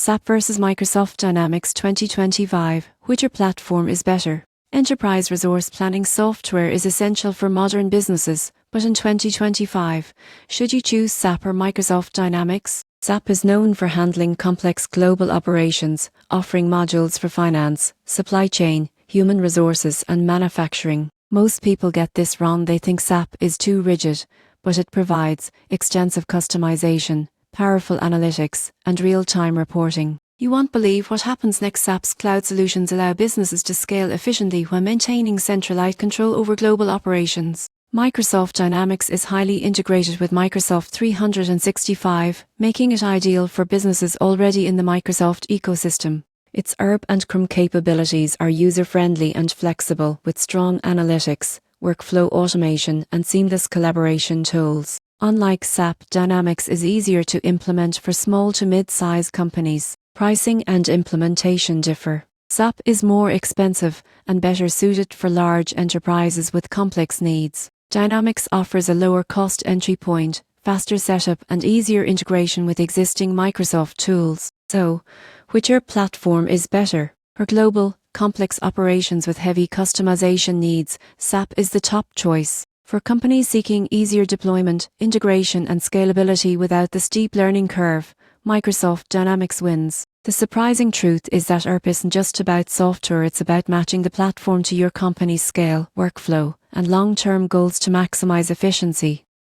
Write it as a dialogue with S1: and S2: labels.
S1: SAP versus Microsoft Dynamics 2025. Which platform is better? Enterprise resource planning software is essential for modern businesses, but in 2025, should you choose SAP or Microsoft Dynamics? SAP is known for handling complex global operations, offering modules for finance, supply chain, human resources, and manufacturing. Most people get this wrong. They think SAP is too rigid, but it provides extensive customization, powerful analytics, and real-time reporting. You won't believe what happens next. SAP's cloud solutions allow businesses to scale efficiently while maintaining centralized control over global operations. Microsoft Dynamics is highly integrated with Microsoft 365, making it ideal for businesses already in the Microsoft ecosystem. Its ERP and CRM capabilities are user-friendly and flexible, with strong analytics, workflow automation, and seamless collaboration tools. Unlike SAP, Dynamics is easier to implement for small to mid-size companies. Pricing and implementation differ. SAP is more expensive and better suited for large enterprises with complex needs. Dynamics offers a lower cost entry point, faster setup, and easier integration with existing Microsoft tools. So, which platform is better? For global, complex operations with heavy customization needs, SAP is the top choice. For companies seeking easier deployment, integration, and scalability without the steep learning curve, Microsoft Dynamics wins. The surprising truth is that ERP isn't just about software, it's about matching the platform to your company's scale, workflow, and long-term goals to maximize efficiency.